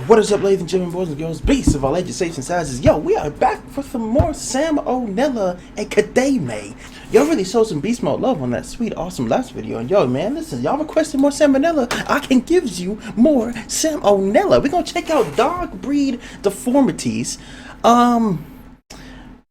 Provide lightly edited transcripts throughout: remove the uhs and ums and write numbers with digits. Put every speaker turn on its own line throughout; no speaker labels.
What is up, ladies and gentlemen, boys and girls, beasts of all ages, shapes, and sizes? Yo, we are back for some more Sam Nella and Kadame. Y'all really showed some beast mode love on that sweet, awesome last video. And yo, man, listen, y'all requested more Sam Nella. I can give you more Sam Nella. We're gonna check out dog breed deformities.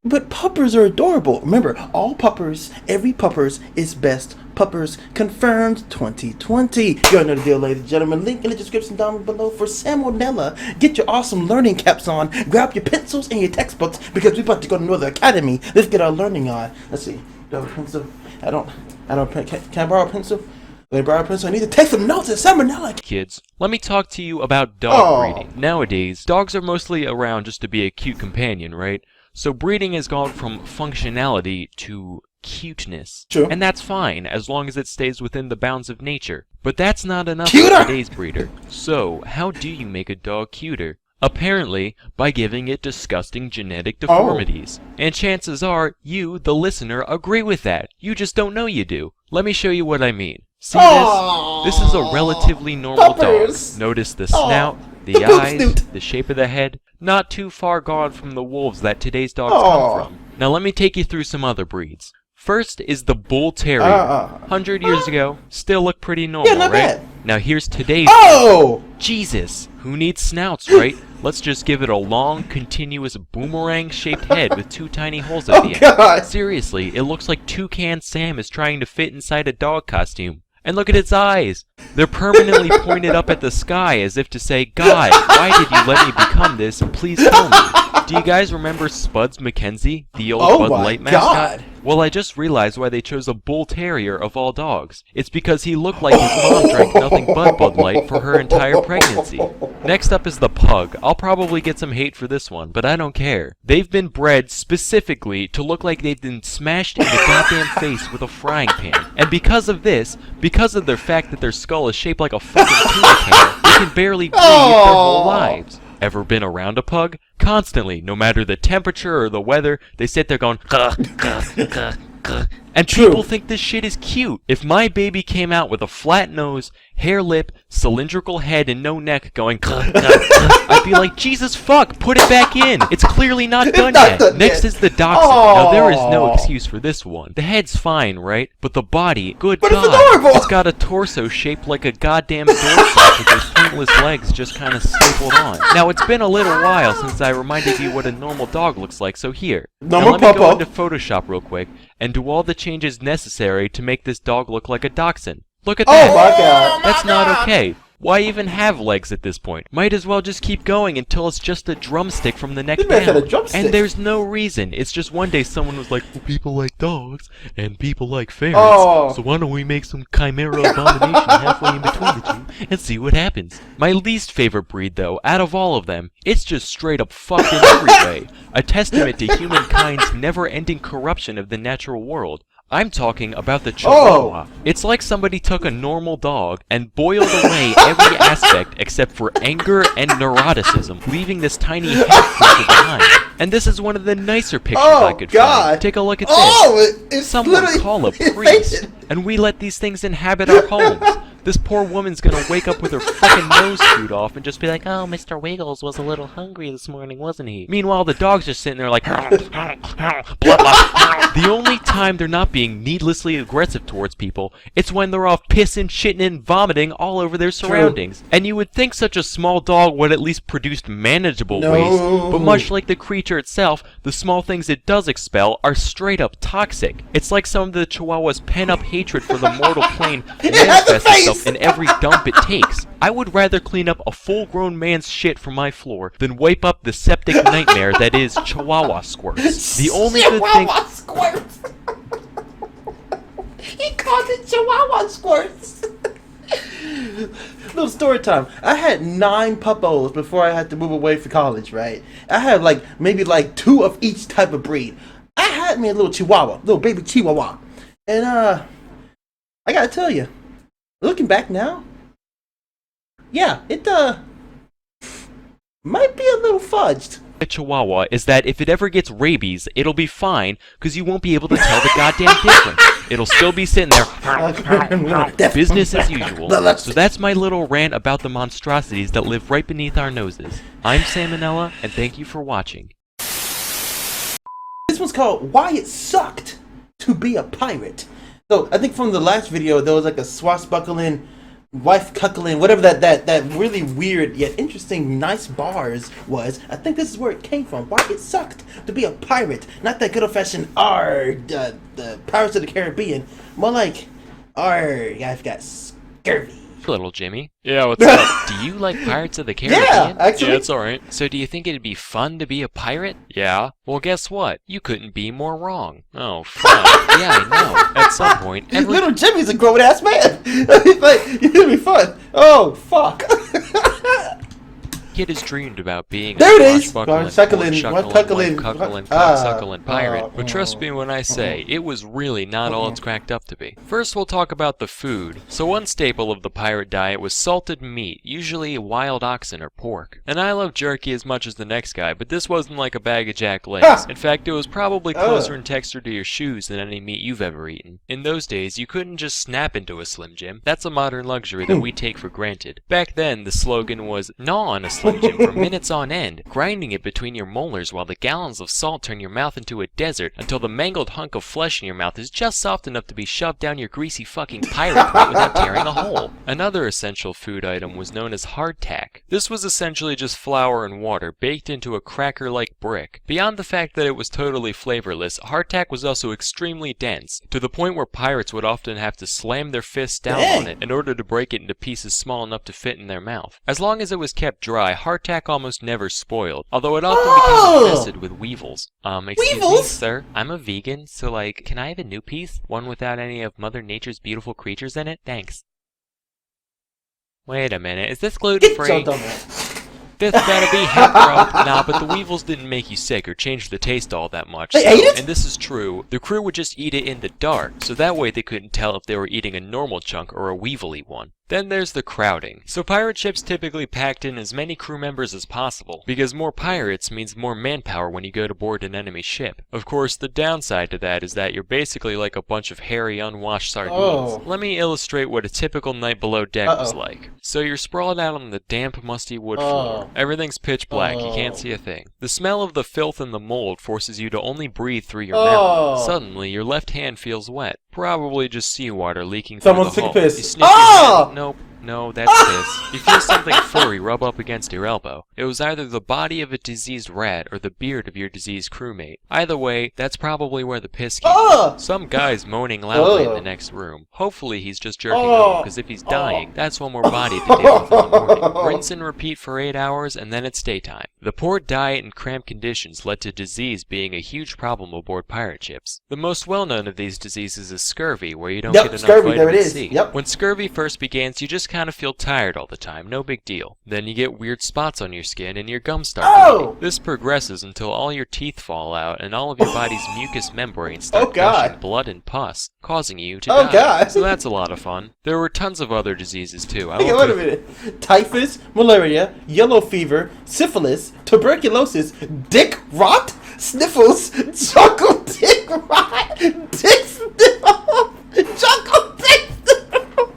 But puppers are adorable. Remember, all puppers, every puppers is best. Puppers confirmed 2020. You all know the deal, ladies and gentlemen. Link in the description down below for Salmonella. Get your awesome learning caps on. Grab your pencils and your textbooks because we're about to go to another academy. Let's get our learning on. Let's see. Do I have a pencil? I don't. Can I borrow a pencil? Let me borrow a pencil. I need to take some notes at Salmonella.
Kids, let me talk to you about dog breeding. Nowadays, dogs are mostly around just to be a cute companion, right? So breeding has gone from functionality to cuteness.
True.
And that's fine, as long as it stays within the bounds of nature. But that's not enough
Cuter!
for today's breeder. So, how do you make a dog cuter? Apparently, by giving it disgusting genetic deformities. And chances are, you, the listener, agree with that. You just don't know you do. Let me show you what I mean. See this? This is a relatively normal
Puppers.
dog. Notice the snout, the eyes, the shape of the head. Not too far gone from the wolves that today's dogs come from. Now let me take you through some other breeds. First is the Bull Terrier. 100 years ago, still look pretty normal,
not
right?
bad.
Now here's today's. Jesus, who needs snouts, right? Let's just give it a long, continuous, boomerang-shaped head with two tiny holes at the end.
God.
Seriously, it looks like Toucan Sam is trying to fit inside a dog costume. And look at its eyes! They're permanently pointed up at the sky as if to say, God, why did you let me become this? Please kill me. Do you guys remember Spuds McKenzie, the old Bud Light mascot? Well, I just realized why they chose a Bull Terrier of all dogs. It's because he looked like his mom drank nothing but Bud Light for her entire pregnancy. Next up is the Pug. I'll probably get some hate for this one, but I don't care. They've been bred specifically to look like they've been smashed in the goddamn face with a frying pan. And because of this, because of their fact that their skull is shaped like a fucking tuna can, they can barely breathe their whole lives. Ever been around a pug? Constantly, no matter the temperature or the weather, they sit there going, and people think this shit is cute. If my baby came out with a flat nose, hair lip, cylindrical head, and no neck going, I'd be like, Jesus fuck, put it back in. It's clearly not done yet. Next is the Dachshund. Now there is no excuse for this one. The head's fine, right? But the body, good God.
It's adorable.
It's got a torso shaped like a goddamn door sock with those pointless legs just kind of stapled on. Now it's been a little while since I reminded you what a normal dog looks like, so here. Now let me go into Photoshop real quick and do all the changes necessary to make this dog look like a dachshund. Look at that.
Oh my God.
That's not okay. Why even have legs at this point? Might as well just keep going until it's just a drumstick from the neck down. And there's no reason. It's just one day someone was like, well, people like dogs, and people like ferrets, so why don't we make some chimera abomination halfway in between the two, and see what happens. My least favorite breed, though, out of all of them, it's just straight up fucked in every way. A testament to humankind's never-ending corruption of the natural world. I'm talking about the Chihuahua. It's like somebody took a normal dog and boiled away every aspect except for anger and neuroticism, leaving this tiny head creature behind. And this is one of the nicer pictures I could find. Take a look at this. Someone call a priest. And we let these things inhabit our homes. This poor woman's gonna wake up with her fucking nose chewed off and just be like, oh, Mr. Wiggles was a little hungry this morning, wasn't he? Meanwhile, the dog's just sitting there like, The only time they're not being needlessly aggressive towards people, it's when they're off pissing, shitting, and vomiting all over their surroundings. And you would think such a small dog would at least produce manageable waste, but much like the creature itself, the small things it does expel are straight up toxic. It's like some of the Chihuahua's pent-up hatred for the mortal plane manifests itself in every dump it takes. I would rather clean up a full-grown man's shit from my floor than wipe up the septic nightmare that is Chihuahua squirts. The only good thing...
Squirts. He called it Chihuahua squirts. Little story time. I had 9 puppos before I had to move away for college, right? I had maybe 2 of each type of breed. I had me a little Chihuahua, little baby Chihuahua. And I gotta tell you, looking back now, yeah, it might be a little fudged.
a chihuahua is that if it ever gets rabies, it'll be fine, because you won't be able to tell the goddamn difference. It'll still be sitting there, business as usual. So that's my little rant about the monstrosities that live right beneath our noses. I'm Salmonella, and thank you for watching.
This one's called Why It Sucked to Be a Pirate. So I think from the last video, there was like a swashbuckling, wife cuckling, whatever that really weird yet interesting nice bars was. I think this is where it came from. Why it sucked to be a pirate. Not that good old fashioned the Pirates of the Caribbean. More like I've got scurvy.
Little Jimmy. Yeah, what's up? Do you like Pirates of the Caribbean?
Yeah, actually.
Yeah, it's alright. So do you think it'd be fun to be a pirate? Yeah. Well, guess what? You couldn't be more wrong. Oh, fuck. Yeah, I know. At some point,
Little Jimmy's a grown-ass man. He's like, it'll be fun. Oh, fuck.
Kid has dreamed about being
there
a
it is.
cuckling, cocksuckling pirate. But trust me when I say, it was really not all it's cracked up to be. First, we'll talk about the food. So one staple of the pirate diet was salted meat, usually wild oxen or pork. And I love jerky as much as the next guy, but this wasn't like a bag of Jack legs. In fact, it was probably closer in texture to your shoes than any meat you've ever eaten. In those days, you couldn't just snap into a Slim Jim. That's a modern luxury that we take for granted. Back then, the slogan was, gnaw on a Slim Jim for minutes on end, grinding it between your molars while the gallons of salt turn your mouth into a desert until the mangled hunk of flesh in your mouth is just soft enough to be shoved down your greasy fucking pirate throat without tearing a hole. Another essential food item was known as hardtack. This was essentially just flour and water baked into a cracker-like brick. Beyond the fact that it was totally flavorless, hardtack was also extremely dense, to the point where pirates would often have to slam their fists down on it in order to break it into pieces small enough to fit in their mouth. As long as it was kept dry, hardtack almost never spoiled, although it often became infested with weevils. Excuse me, sir, I'm a vegan, so like, can I have a new piece? One without any of Mother Nature's beautiful creatures in it? Thanks. Wait a minute, is this gluten-free? This better be hemp, bro. Nah, but the weevils didn't make you sick or change the taste all that much.
They ate it?
And this is true, the crew would just eat it in the dark, so that way they couldn't tell if they were eating a normal chunk or a weevily one. Then there's the crowding. So pirate ships typically packed in as many crew members as possible, because more pirates means more manpower when you go to board an enemy ship. Of course, the downside to that is that you're basically like a bunch of hairy, unwashed sardines. Let me illustrate what a typical night below deck was like. So you're sprawled out on the damp, musty wood floor. Everything's pitch black, you can't see a thing. The smell of the filth and the mold forces you to only breathe through your mouth. Suddenly, your left hand feels wet. Probably just seawater leaking through the hull. You sniff your hand. Nope. No, that's piss. You feel something furry rub up against your elbow. It was either the body of a diseased rat or the beard of your diseased crewmate. Either way, that's probably where the piss came from. Some guy's moaning loudly in the next room. Hopefully he's just jerking off, because if he's dying, that's one more body to deal with in the morning. Rinse and repeat for 8 hours, and then it's daytime. The poor diet and cramped conditions led to disease being a huge problem aboard pirate ships. The most well-known of these diseases is scurvy, where you don't get enough vitamin C. When scurvy first begins, you just kind of feel tired all the time, no big deal. Then you get weird spots on your skin and your gums start bleeding. This progresses until all your teeth fall out and all of your body's mucous membranes start gushing blood and pus, causing you to die. So that's a lot of fun. There were tons of other diseases too.
Wait a minute. Typhus, malaria, yellow fever, syphilis, tuberculosis, dick rot, sniffles, jungle dick rot, dick sniffles, jungle dick sniffles.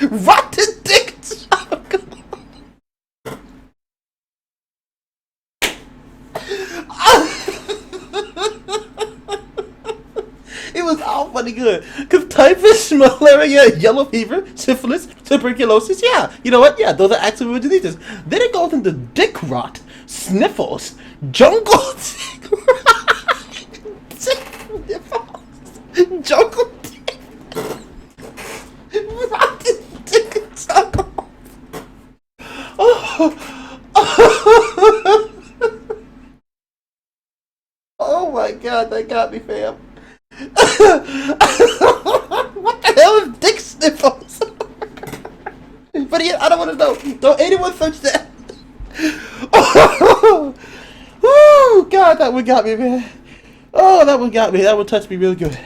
Rotten dick jungle. It was all funny good. Because typhus, malaria, yellow fever, syphilis, tuberculosis, yeah. You know what? Yeah, those are actual diseases. Then it goes into dick rot, sniffles, jungle dick rot, dick sniffles, jungle dick, rotten dick jungle. Oh my god, that got me, fam. What the hell is dick sniffles? But yeah, I don't want to know. Don't anyone search that. Oh, God, that one got me, man. Oh, that one got me. That one touched me real good.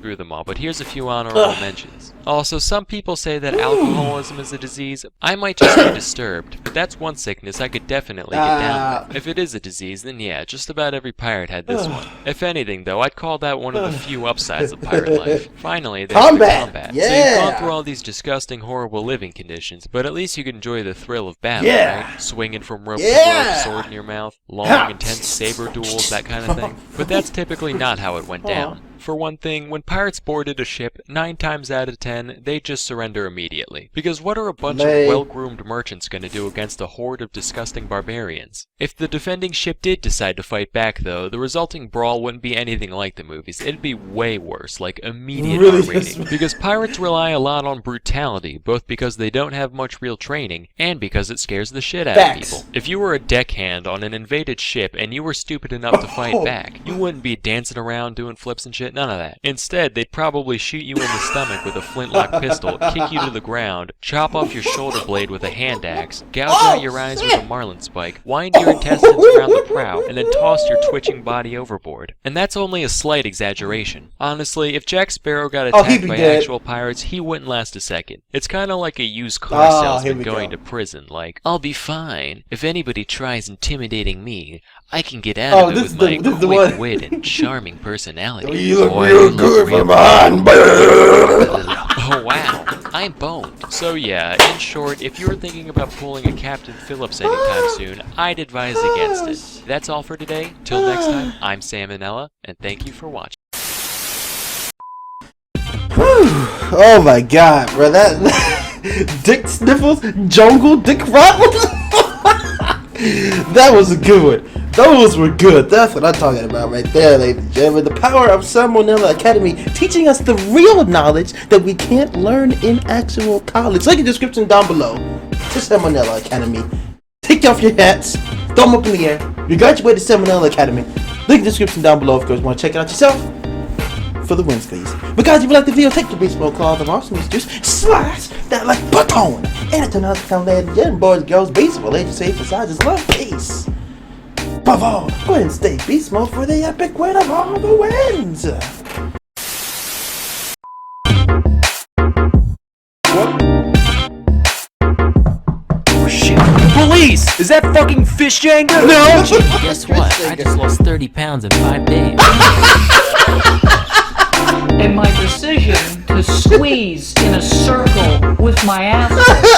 through them all, but here's a few honorable mentions. Also, some people say that alcoholism is a disease. I might just be disturbed, but that's one sickness I could definitely get down with. If it is a disease, then yeah, just about every pirate had this one. If anything, though, I'd call that one of the few upsides of pirate life. Finally, there's the combat.
Yeah.
So you've gone through all these disgusting, horrible living conditions, but at least you can enjoy the thrill of battle, right? Swinging from rope to rope, sword in your mouth, long, intense saber duels, that kind of thing. But that's typically not how it went down. For one thing, when pirates boarded a ship, 9 times out of 10, they'd just surrender immediately. Because what are a bunch of well-groomed merchants gonna do against a horde of disgusting barbarians? If the defending ship did decide to fight back, though, the resulting brawl wouldn't be anything like the movies. It'd be way worse, like immediate R-rating. Because pirates rely a lot on brutality, both because they don't have much real training, and because it scares the shit out of people. If you were a deckhand on an invaded ship and you were stupid enough to fight back, you wouldn't be dancing around doing flips and shit. None of that. Instead, they'd probably shoot you in the stomach with a flintlock pistol, kick you to the ground, chop off your shoulder blade with a hand axe, gouge out your eyes with a marlin spike, wind your intestines around the prow, and then toss your twitching body overboard. And that's only a slight exaggeration. Honestly, if Jack Sparrow got attacked by actual pirates, he wouldn't last a second. It's kind of like a used car salesman going to prison, like, I'll be fine. If anybody tries intimidating me, I can get out of it with my quick wit and charming personality.
You look real good from behind.
Oh wow, I'm boned. So yeah, in short, if you're thinking about pulling a Captain Phillips anytime soon, I'd advise against it. That's all for today. Till next time, I'm Sam and Nella, and thank you for watching.
Oh my god, bro, that Dick Sniffles, Jungle Dick Rottweiler. That was a good one. Those were good. That's what I'm talking about right there, ladies and gentlemen. The power of Salmonella Academy, teaching us the real knowledge that we can't learn in actual college. Link in the description down below to Salmonella Academy. Take off your hats, throw them up in the air. You graduated Salmonella Academy. Link in the description down below if you guys want to check it out yourself for the win, please. But guys, if you like the video, take your baseball claws and awesome juice, slash that like button, and turn out to come ladies and gentlemen, boys and girls, baseball, ages, age, sizes, love, peace. Above all, go ahead and stay beast mode for the epic win of all the wins.
Oh shit. Police! Is that fucking Fish Jenga?
No!
Guess what? I just lost 30 pounds in 5 days.
And my decision to squeeze in a circle with my asshole